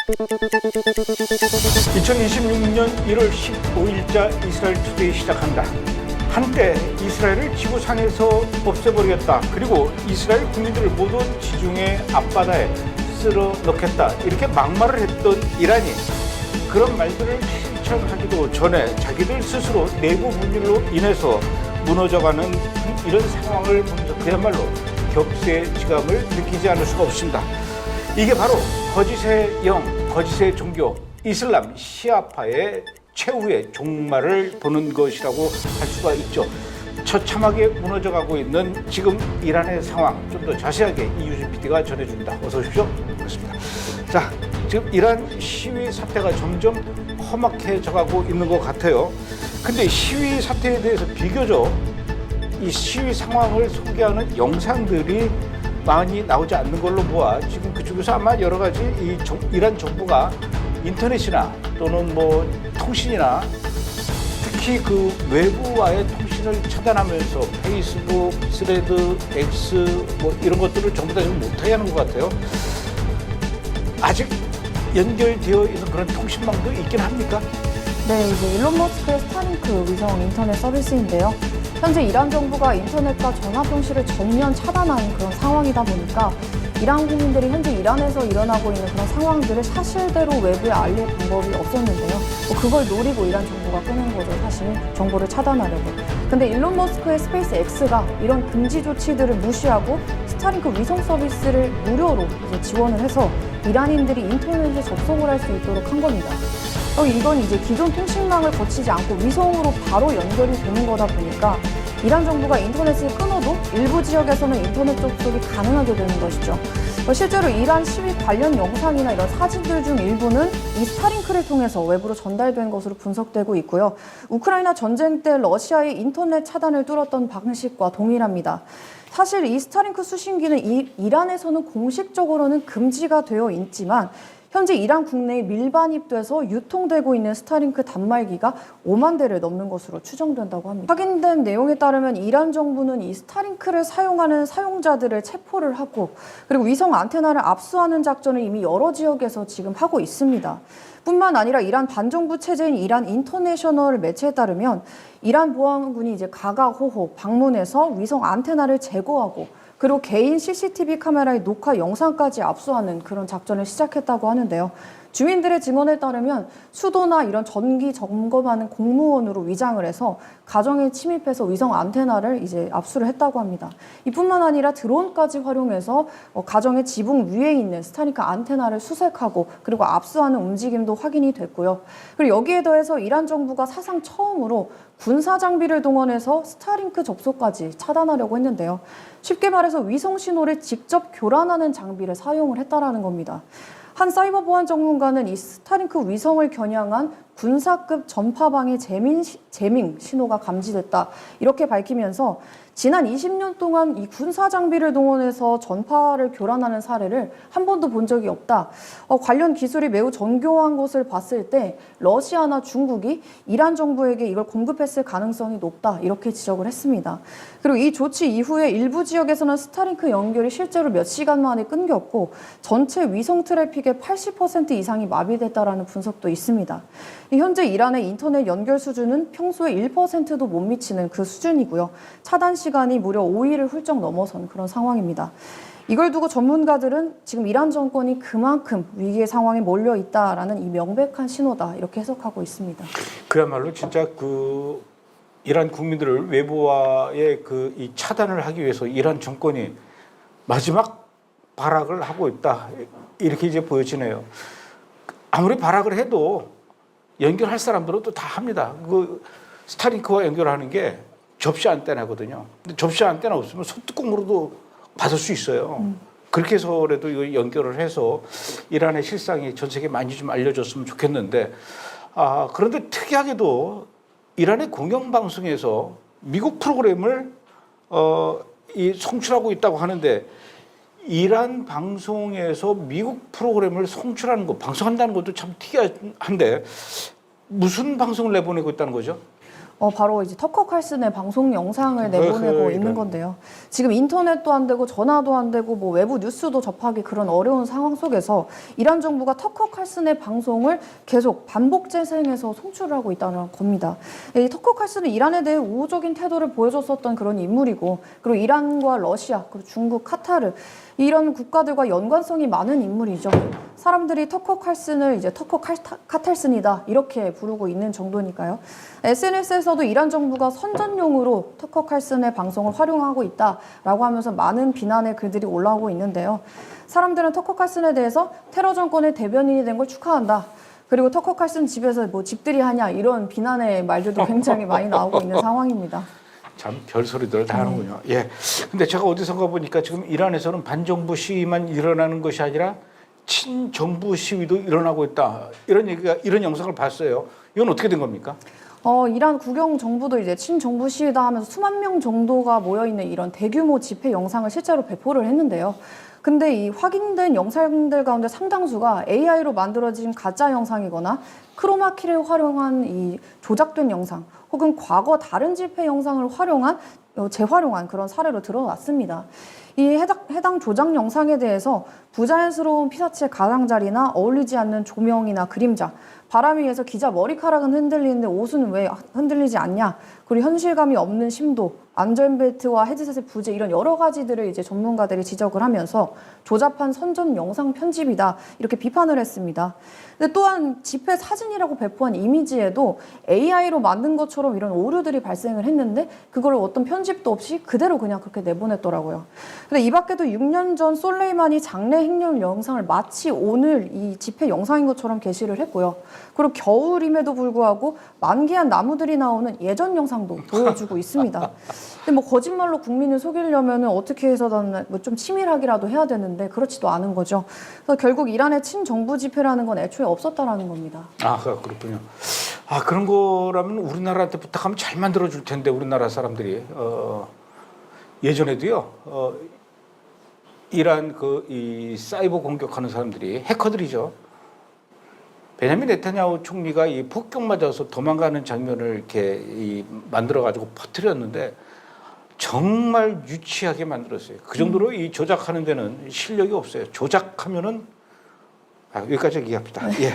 2026년 1월 15일자 이스라엘 투데이 시작한다. 한때 이스라엘을 지구상에서 없애버리겠다. 그리고 이스라엘 국민들을 모두 지중해 앞바다에 쓸어 넣겠다. 이렇게 막말을 했던 이란이 그런 말들을 실천하기도 전에 자기들 스스로 내부 분열로 인해서 무너져가는 이런 상황을 보면서 그야말로 격세지감을 느끼지 않을 수가 없습니다. 이게 바로 거짓의 영, 거짓의 종교, 이슬람 시아파의 최후의 종말을 보는 것이라고 할 수가 있죠. 처참하게 무너져가고 있는 지금 이란의 상황 좀 더 자세하게 이유진 PD가 전해줍니다. 어서 오십시오. 반갑습니다. 자, 지금 이란 시위 사태가 점점 험악해져가고 있는 것 같아요. 근데 시위 사태에 대해서 비교적 이 시위 상황을 소개하는 영상들이 많이 나오지 않는 걸로 보아 지금 그쪽에서 아마 여러 가지 이란 정부가 인터넷이나 또는 뭐 통신이나 특히 그 외부와의 통신을 차단하면서 페이스북, 스레드, X 뭐 이런 것들을 전부 다 지금 못하게 하는 것 같아요. 아직 연결되어 있는 그런 통신망도 있긴 합니까? 네, 이제 일론 머스크의 스타링크 위성 인터넷 서비스인데요. 현재 이란 정부가 인터넷과 전화 통신을 전면 차단한 그런 상황이다 보니까 이란 국민들이 현재 이란에서 일어나고 있는 그런 상황들을 사실대로 외부에 알릴 방법이 없었는데요. 그걸 노리고 이란 정부가 꺼낸 거죠, 사실. 정보를 차단하려고. 근데 일론 머스크의 스페이스 X가 이런 금지 조치들을 무시하고 스타링크 위성 서비스를 무료로 이제 지원을 해서 이란인들이 인터넷에 접속을 할 수 있도록 한 겁니다. 이건 이제 기존 통신망을 거치지 않고 위성으로 바로 연결이 되는 거다 보니까 이란 정부가 인터넷을 끊어도 일부 지역에서는 인터넷 접속이 가능하게 되는 것이죠. 실제로 이란 시위 관련 영상이나 이런 사진들 중 일부는 이 스타링크를 통해서 외부로 전달된 것으로 분석되고 있고요. 우크라이나 전쟁 때 러시아의 인터넷 차단을 뚫었던 방식과 동일합니다. 사실 이 스타링크 수신기는 이란에서는 공식적으로는 금지가 되어 있지만 현재 이란 국내에 밀반입돼서 유통되고 있는 스타링크 단말기가 5만 대를 넘는 것으로 추정된다고 합니다. 확인된 내용에 따르면 이란 정부는 이 스타링크를 사용하는 사용자들을 체포를 하고 그리고 위성 안테나를 압수하는 작전을 이미 여러 지역에서 지금 하고 있습니다. 뿐만 아니라 이란 반정부 체제인 이란 인터내셔널 매체에 따르면 이란 보안군이 이제 가가호호 방문해서 위성 안테나를 제거하고 그리고 개인 CCTV 카메라의 녹화 영상까지 압수하는 그런 작전을 시작했다고 하는데요. 주민들의 증언에 따르면 수도나 이런 전기 점검하는 공무원으로 위장을 해서 가정에 침입해서 위성 안테나를 이제 압수를 했다고 합니다. 이뿐만 아니라 드론까지 활용해서 가정의 지붕 위에 있는 스타링크 안테나를 수색하고 그리고 압수하는 움직임도 확인이 됐고요. 그리고 여기에 더해서 이란 정부가 사상 처음으로 군사 장비를 동원해서 스타링크 접속까지 차단하려고 했는데요. 쉽게 말해서 위성 신호를 직접 교란하는 장비를 사용을 했다라는 겁니다. 한 사이버 보안 전문가는 이 스타링크 위성을 겨냥한 군사급 전파방해 재밍 신호가 감지됐다. 이렇게 밝히면서 지난 20년 동안 이 군사 장비를 동원해서 전파를 교란하는 사례를 한 번도 본 적이 없다. 관련 기술이 매우 정교한 것을 봤을 때 러시아나 중국이 이란 정부에게 이걸 공급했을 가능성이 높다. 이렇게 지적을 했습니다. 그리고 이 조치 이후에 일부 지역에서는 스타링크 연결이 실제로 몇 시간 만에 끊겼고 전체 위성 트래픽의 80% 이상이 마비됐다라는 분석도 있습니다. 현재 이란의 인터넷 연결 수준은 평소에 1%도 못 미치는 그 수준이고요. 차단 시간이 무려 5일을 훌쩍 넘어선 그런 상황입니다. 이걸 두고 전문가들은 지금 이란 정권이 그만큼 위기의 상황에 몰려 있다라는 이 명백한 신호다 이렇게 해석하고 있습니다. 그야말로 진짜 그 이란 국민들을 외부와의 그 이 차단을 하기 위해서 이란 정권이 마지막 발악을 하고 있다 이렇게 이제 보여지네요. 아무리 발악을 해도 연결할 사람들은 또 다 합니다. 그 스타링크와 연결하는 게 접시 안테나거든요. 근데 접시 안테나 없으면 손뚜껑으로도 받을 수 있어요. 그렇게 해서라도 이거 연결을 해서 이란의 실상이 전 세계에 많이 좀 알려졌으면 좋겠는데, 그런데 특이하게도 이란의 공영방송에서 미국 프로그램을 송출하고 있다고 하는데, 이란 방송에서 미국 프로그램을 송출하는 거, 방송한다는 것도 참 특이한데 무슨 방송을 내보내고 있다는 거죠? 바로 이제 터커 칼슨의 방송 영상을 내보내고 있는 건데요. 지금 인터넷도 안 되고 전화도 안 되고 뭐 외부 뉴스도 접하기 그런 어려운 상황 속에서 이란 정부가 터커 칼슨의 방송을 계속 반복 재생해서 송출을 하고 있다는 겁니다. 이 터커 칼슨은 이란에 대해 우호적인 태도를 보여줬었던 그런 인물이고, 그리고 이란과 러시아, 그리고 중국, 카타르 이런 국가들과 연관성이 많은 인물이죠. 사람들이 터커 칼슨을 이제 터커 카탈슨이다 이렇게 부르고 있는 정도니까요. SNS에서도 이란 정부가 선전용으로 터커 칼슨의 방송을 활용하고 있다라고 하면서 많은 비난의 글들이 올라오고 있는데요. 사람들은 터커 칼슨에 대해서 테러 정권의 대변인이 된 걸 축하한다. 그리고 터커 칼슨 집에서 뭐 집들이 하냐 이런 비난의 말들도 굉장히 많이 나오고 있는 상황입니다. 참 별소리들 다 하는군요. 예. 근데 제가 어디선가 보니까 지금 이란에서는 반정부 시위만 일어나는 것이 아니라 친정부 시위도 일어나고 있다. 이런 영상을 봤어요. 이건 어떻게 된 겁니까? 이란 국영 정부도 이제 친정부 시위다 하면서 수만 명 정도가 모여있는 이런 대규모 집회 영상을 실제로 배포를 했는데요. 근데 이 확인된 영상들 가운데 상당수가 AI로 만들어진 가짜 영상이거나 크로마키를 활용한 이 조작된 영상, 혹은 과거 다른 집회 영상을 재활용한 그런 사례로 드러났습니다. 이 해당 조작 영상에 대해서 부자연스러운 피사체 가장자리나 어울리지 않는 조명이나 그림자, 바람 위에서 기자 머리카락은 흔들리는데 옷은 왜 흔들리지 않냐, 그리고 현실감이 없는 심도, 안전벨트와 헤드셋의 부재, 이런 여러 가지들을 이제 전문가들이 지적을 하면서 조잡한 선전 영상 편집이다 이렇게 비판을 했습니다. 근데 또한 집회 사진이라고 배포한 이미지에도 AI로 만든 것처럼 이런 오류들이 발생을 했는데 그걸 어떤 편집도 없이 그대로 그냥 그렇게 내보냈더라고요. 근데 이 밖에도 6년 전 솔레이마니 장례 행렬 영상을 마치 오늘 이 집회 영상인 것처럼 게시를 했고요. 그리고 겨울임에도 불구하고 만개한 나무들이 나오는 예전 영상도 보여주고 있습니다. 근데 뭐 거짓말로 국민을 속이려면 어떻게 해서든 뭐 좀 치밀하게라도 해야 되는데 그렇지도 않은 거죠. 그래서 결국 이란의 친정부 집회라는 건 애초에 없었다라는 겁니다. 아, 그렇군요. 아, 그런 거라면 우리나라한테 부탁하면 잘 만들어 줄 텐데 우리나라 사람들이 예전에도요. 이란 이 사이버 공격하는 사람들이 해커들이죠. 베냐민 네타냐후 총리가 이 폭격 맞아서 도망가는 장면을 이렇게 만들어 가지고 퍼뜨렸는데 정말 유치하게 만들었어요. 그 정도로 이 조작하는 데는 실력이 없어요. 조작하면은 여기까지 얘기합니다. 예.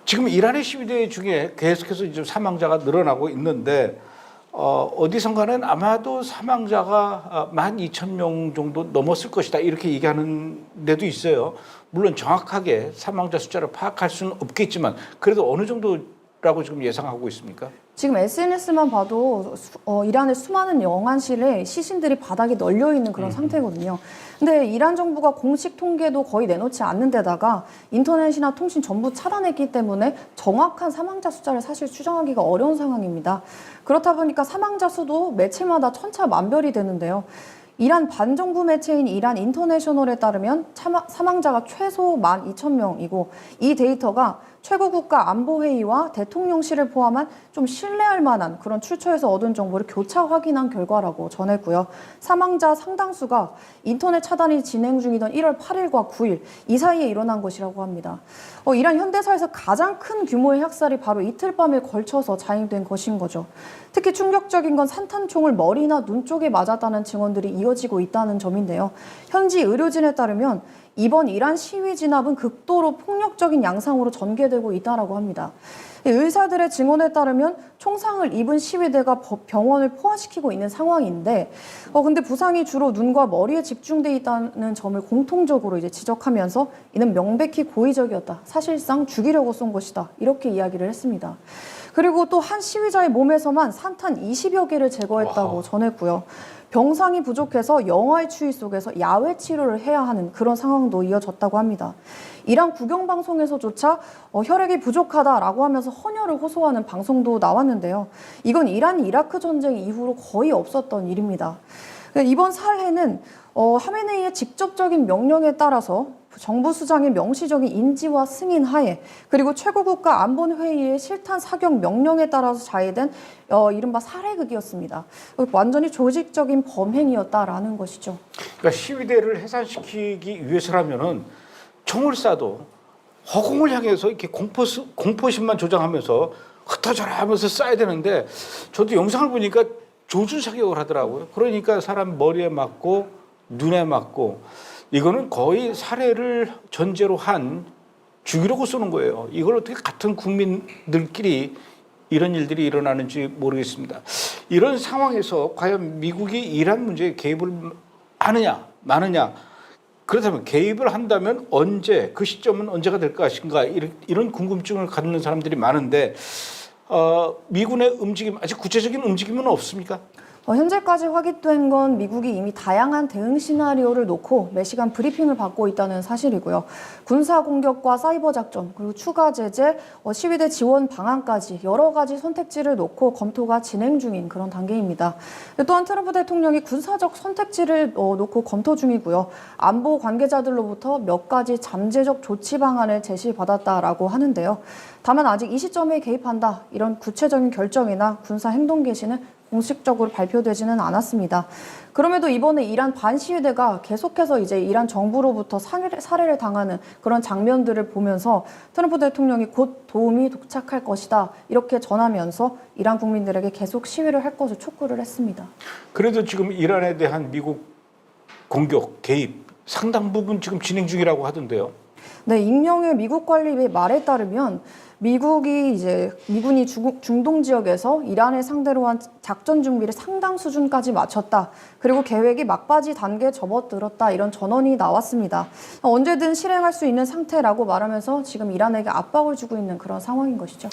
지금 이란의 시위대 중에 계속해서 이제 사망자가 늘어나고 있는데 어디선가는 아마도 사망자가 12,000명 정도 넘었을 것이다 이렇게 얘기하는 데도 있어요. 물론 정확하게 사망자 숫자를 파악할 수는 없겠지만 그래도 어느 정도라고 지금 예상하고 있습니까? 지금 SNS만 봐도 이란의 수많은 영안실에 시신들이 바닥에 널려 있는 그런 상태거든요. 근데 이란 정부가 공식 통계도 거의 내놓지 않는 데다가 인터넷이나 통신 전부 차단했기 때문에 정확한 사망자 숫자를 사실 추정하기가 어려운 상황입니다. 그렇다 보니까 사망자 수도 매체마다 천차만별이 되는데요. 이란 반정부 매체인 이란 인터내셔널에 따르면 사망자가 최소 12,000명이고 이 데이터가 최고국가안보회의와 대통령실을 포함한 좀 신뢰할 만한 그런 출처에서 얻은 정보를 교차 확인한 결과라고 전했고요. 사망자 상당수가 인터넷 차단이 진행 중이던 1월 8일과 9일 이 사이에 일어난 것이라고 합니다. 이란 현대사에서 가장 큰 규모의 학살이 바로 이틀 밤에 걸쳐서 자행된 것인 거죠. 특히 충격적인 건 산탄총을 머리나 눈 쪽에 맞았다는 증언들이 이어지고 있다는 점인데요. 현지 의료진에 따르면 이번 이란 시위 진압은 극도로 폭력적인 양상으로 전개되고 있다고 합니다. 의사들의 증언에 따르면 총상을 입은 시위대가 병원을 포화시키고 있는 상황인데 근데 부상이 주로 눈과 머리에 집중돼 있다는 점을 공통적으로 이제 지적하면서 이는 명백히 고의적이었다. 사실상 죽이려고 쏜 것이다. 이렇게 이야기를 했습니다. 그리고 또 한 시위자의 몸에서만 산탄 20여 개를 제거했다고 전했고요. 병상이 부족해서 영하의 추위 속에서 야외 치료를 해야 하는 그런 상황도 이어졌다고 합니다. 이란 국영방송에서조차 혈액이 부족하다라고 하면서 헌혈을 호소하는 방송도 나왔는데요. 이건 이란 이라크 전쟁 이후로 거의 없었던 일입니다. 이번 살해는 하메네이의 직접적인 명령에 따라서 정부 수장의 명시적인 인지와 승인 하에 그리고 최고국가 안보회의의 실탄 사격 명령에 따라서 자해된 이른바 살해극이었습니다. 완전히 조직적인 범행이었다라는 것이죠. 그러니까 시위대를 해산시키기 위해서라면은 총을 쏴도 허공을 향해서 이렇게 공포심만 조장하면서 흩어져라 하면서 쏴야 되는데 저도 영상을 보니까 조준 사격을 하더라고요. 그러니까 사람 머리에 맞고 눈에 맞고 이거는 거의 살해를 전제로 한 죽이려고 쏘는 거예요. 이걸 어떻게 같은 국민들끼리 이런 일들이 일어나는지 모르겠습니다. 이런 상황에서 과연 미국이 이란 문제에 개입을 하느냐 마느냐, 그렇다면 개입을 한다면 언제, 그 시점은 언제가 될 것인가, 이런 궁금증을 갖는 사람들이 많은데 미군의 움직임, 아직 구체적인 움직임은 없습니까? 현재까지 확인된 건 미국이 이미 다양한 대응 시나리오를 놓고 매시간 브리핑을 받고 있다는 사실이고요. 군사 공격과 사이버 작전, 그리고 추가 제재, 시위대 지원 방안까지 여러 가지 선택지를 놓고 검토가 진행 중인 그런 단계입니다. 또한 트럼프 대통령이 군사적 선택지를 놓고 검토 중이고요. 안보 관계자들로부터 몇 가지 잠재적 조치 방안을 제시받았다라고 하는데요. 다만 아직 이 시점에 개입한다, 이런 구체적인 결정이나 군사 행동 개시는 공식적으로 발표되지는 않았습니다. 그럼에도 이번에 이란 반시위대가 계속해서 이제 이란 정부로부터 살해를 당하는 그런 장면들을 보면서 트럼프 대통령이 곧 도움이 도착할 것이다, 이렇게 전하면서 이란 국민들에게 계속 시위를 할 것을 촉구를 했습니다. 그래도 지금 이란에 대한 미국 공격, 개입 상당 부분 지금 진행 중이라고 하던데요. 네, 익명의 미국 관리의 말에 따르면 미군이 중동 지역에서 이란을 상대로 한 작전 준비를 상당 수준까지 마쳤다. 그리고 계획이 막바지 단계에 접어들었다, 이런 전언이 나왔습니다. 언제든 실행할 수 있는 상태라고 말하면서 지금 이란에게 압박을 주고 있는 그런 상황인 것이죠.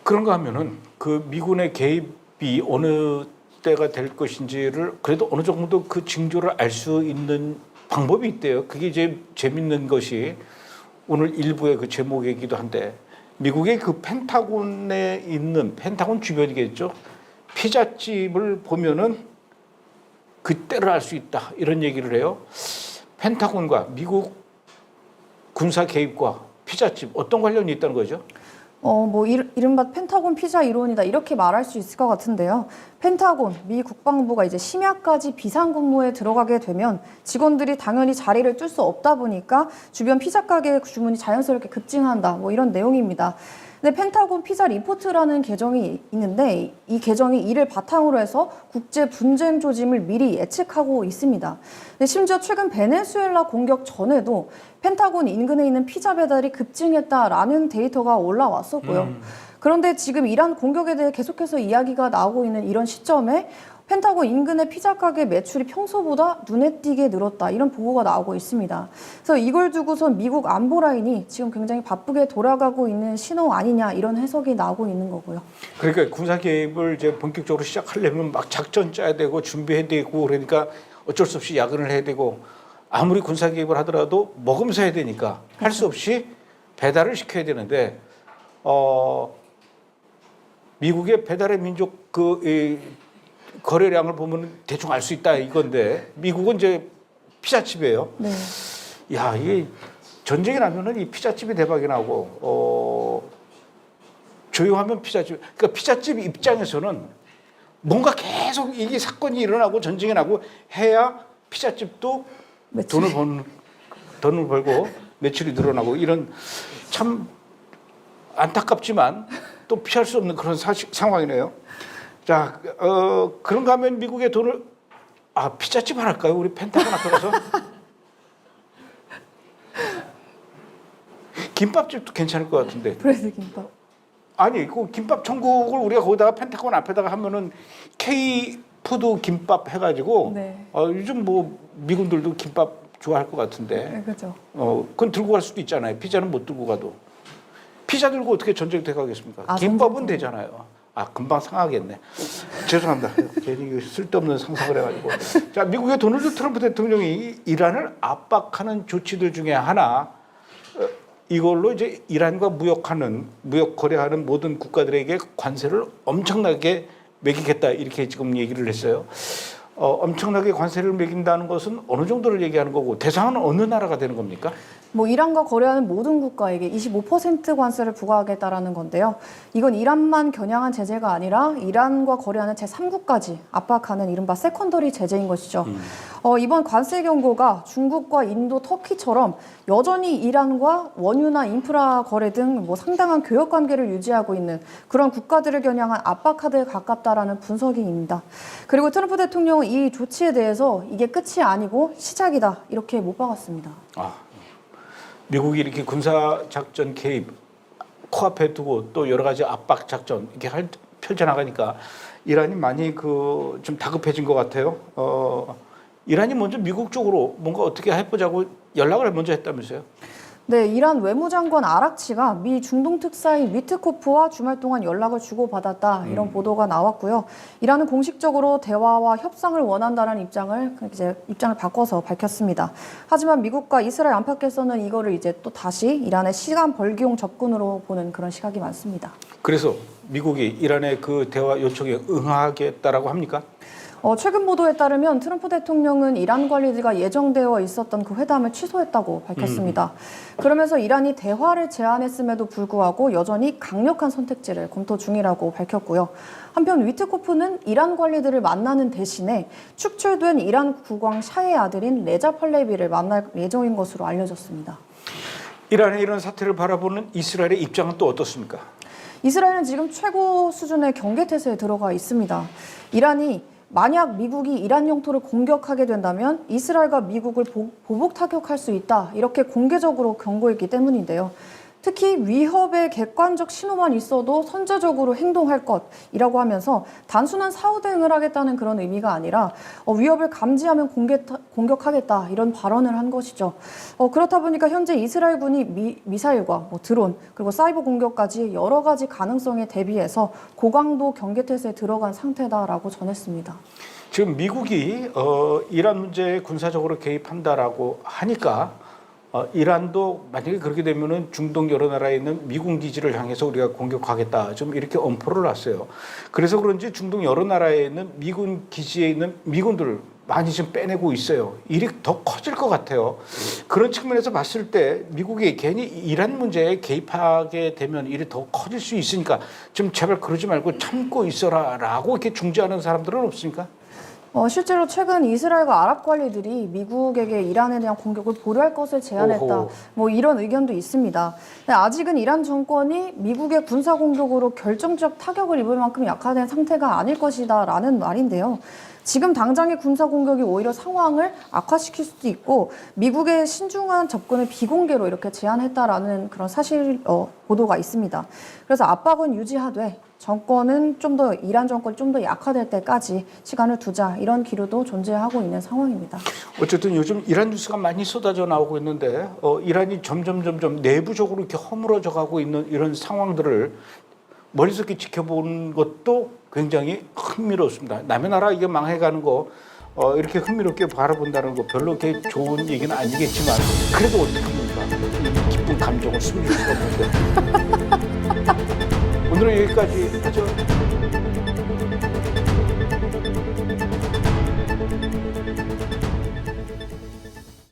그런가 하면은 그 미군의 개입이 어느 때가 될 것인지를 그래도 어느 정도 그 징조를 알 수 있는 방법이 있대요. 그게 이제 재밌는 것이 오늘 일부의 그 제목이기도 한데, 미국의 그 펜타곤에 있는, 펜타곤 주변이겠죠, 피자집을 보면은 그때를 알 수 있다, 이런 얘기를 해요. 펜타곤과 미국 군사 개입과 피자집 어떤 관련이 있다는 거죠? 이른바 펜타곤 피자 이론이다, 이렇게 말할 수 있을 것 같은데요. 펜타곤, 미 국방부가 이제 심야까지 비상근무에 들어가게 되면 직원들이 당연히 자리를 뜰 수 없다 보니까 주변 피자 가게의 주문이 자연스럽게 급증한다, 이런 내용입니다. 근데 펜타곤 피자 리포트라는 계정이 있는데 이 계정이 이를 바탕으로 해서 국제 분쟁 조짐을 미리 예측하고 있습니다. 근데 심지어 최근 베네수엘라 공격 전에도 펜타곤 인근에 있는 피자 배달이 급증했다라는 데이터가 올라왔었고요. 그런데 지금 이란 공격에 대해 계속해서 이야기가 나오고 있는 이런 시점에 펜타곤 인근의 피자 가게 매출이 평소보다 눈에 띄게 늘었다, 이런 보고가 나오고 있습니다. 그래서 이걸 두고선 미국 안보 라인이 지금 굉장히 바쁘게 돌아가고 있는 신호 아니냐, 이런 해석이 나오고 있는 거고요. 그러니까 군사 개입을 이제 본격적으로 시작하려면 막 작전 짜야 되고 준비해야 되고, 그러니까 어쩔 수 없이 야근을 해야 되고, 아무리 군사 개입을 하더라도 먹으면서 해야 되니까 할 수 없이 배달을 시켜야 되는데, 미국의 배달의 민족 거래량을 보면 대충 알 수 있다, 이건데 미국은 이제 피자집이에요. 네. 야, 이게 전쟁이 나면은 이 피자집이 대박이 나고, 조용하면 피자집. 그러니까 피자집 입장에서는 뭔가 계속 이게 사건이 일어나고 전쟁이 나고 해야 피자집도 돈을 벌고 매출이 늘어나고, 이런 참 안타깝지만 또 피할 수 없는 그런 상황이네요. 자, 그런가 하면 미국의 돈을, 피자집 하나 할까요? 우리 펜타곤 앞에 가서. 김밥집도 괜찮을 것 같은데. 브레드 김밥. 아니, 그 김밥 천국을 우리가 거기다가 펜타곤 앞에다가 하면은 K푸드 김밥 해가지고, 네. 요즘 미군들도 김밥 좋아할 것 같은데. 네, 그렇죠. 그건 들고 갈 수도 있잖아요. 피자는 못 들고 가도. 피자 들고 어떻게 전쟁 돼 가겠습니까? 전쟁. 김밥은 되잖아요. 금방 상하겠네. 죄송합니다. 괜히 쓸데없는 상상을 해가지고. 자, 미국의 도널드 트럼프 대통령이 이란을 압박하는 조치들 중에 하나, 이걸로 이제 이란과 무역 거래하는 모든 국가들에게 관세를 엄청나게 매기겠다, 이렇게 지금 얘기를 했어요. 엄청나게 관세를 매긴다는 것은 어느 정도를 얘기하는 거고, 대상은 어느 나라가 되는 겁니까? 이란과 거래하는 모든 국가에게 25% 관세를 부과하겠다라는 건데요. 이건 이란만 겨냥한 제재가 아니라 이란과 거래하는 제3국까지 압박하는 이른바 세컨더리 제재인 것이죠. 이번 관세 경고가 중국과 인도, 터키처럼 여전히 이란과 원유나 인프라 거래 등 상당한 교역 관계를 유지하고 있는 그런 국가들을 겨냥한 압박 카드에 가깝다라는 분석입니다. 그리고 트럼프 대통령은 이 조치에 대해서 이게 끝이 아니고 시작이다 이렇게 못 박았습니다. 미국이 이렇게 군사 작전 개입 코앞에 두고 또 여러 가지 압박 작전 이렇게 펼쳐나가니까 이란이 많이 좀 다급해진 것 같아요. 이란이 먼저 미국 쪽으로 뭔가 어떻게 해보자고 연락을 먼저 했다면서요? 네, 이란 외무장관 아락치가 미 중동 특사인 위트코프와 주말 동안 연락을 주고받았다 이런 보도가 나왔고요. 이란은 공식적으로 대화와 협상을 원한다는 입장을 바꿔서 밝혔습니다. 하지만 미국과 이스라엘 안팎에서는 이거를 이제 또 다시 이란의 시간 벌기용 접근으로 보는 그런 시각이 많습니다. 그래서 미국이 이란의 그 대화 요청에 응하겠다라고 합니까? 최근 보도에 따르면 트럼프 대통령은 이란 관리들과 예정되어 있었던 그 회담을 취소했다고 밝혔습니다. 그러면서 이란이 대화를 제안했음에도 불구하고 여전히 강력한 선택지를 검토 중이라고 밝혔고요. 한편 위트코프는 이란 관리들을 만나는 대신에 축출된 이란 국왕 샤의 아들인 레자 팔레비를 만날 예정인 것으로 알려졌습니다. 이란의 이런 사태를 바라보는 이스라엘의 입장은 또 어떻습니까? 이스라엘은 지금 최고 수준의 경계태세에 들어가 있습니다. 이란이 만약 미국이 이란 영토를 공격하게 된다면 이스라엘과 미국을 보복 타격할 수 있다. 이렇게 공개적으로 경고했기 때문인데요. 특히 위협의 객관적 신호만 있어도 선제적으로 행동할 것이라고 하면서 단순한 사후 대응을 하겠다는 그런 의미가 아니라 위협을 감지하면 공격하겠다 이런 발언을 한 것이죠. 그렇다 보니까 현재 이스라엘군이 미사일과 드론 그리고 사이버 공격까지 여러 가지 가능성에 대비해서 고강도 경계태세에 들어간 상태다라고 전했습니다. 지금 미국이 이란 문제에 군사적으로 개입한다라고 하니까 이란도 만약에 그렇게 되면은 중동 여러 나라에 있는 미군 기지를 향해서 우리가 공격하겠다 좀 이렇게 엄포를 놨어요. 그래서 그런지 중동 여러 나라에 있는 미군 기지에 있는 미군들을 많이 좀 빼내고 있어요. 일이 더 커질 것 같아요. 그런 측면에서 봤을 때 미국이 괜히 이란 문제에 개입하게 되면 일이 더 커질 수 있으니까 좀 제발 그러지 말고 참고 있어라라고 이렇게 중재하는 사람들은 없습니까? 실제로 최근 이스라엘과 아랍 관리들이 미국에게 이란에 대한 공격을 보류할 것을 제안했다. 이런 의견도 있습니다. 아직은 이란 정권이 미국의 군사 공격으로 결정적 타격을 입을 만큼 약화된 상태가 아닐 것이다라는 말인데요. 지금 당장의 군사 공격이 오히려 상황을 악화시킬 수도 있고 미국의 신중한 접근을 비공개로 이렇게 제안했다라는 그런 보도가 있습니다. 그래서 압박은 유지하되 정권은 이란 정권이 좀 더 약화될 때까지 시간을 두자 이런 기류도 존재하고 있는 상황입니다. 어쨌든 요즘 이란 뉴스가 많이 쏟아져 나오고 있는데 이란이 점점 내부적으로 이렇게 허물어져 가고 있는 이런 상황들을 멀리서 이렇게 지켜보는 것도 굉장히 흥미롭습니다. 남의 나라 이게 망해가는 거 이렇게 흥미롭게 바라본다는 거 별로 그렇게 좋은 얘기는 아니겠지만 그래도 어떡합니까? 기쁜 감정을 숨길 수가 없는데 오늘은 여기까지 하죠.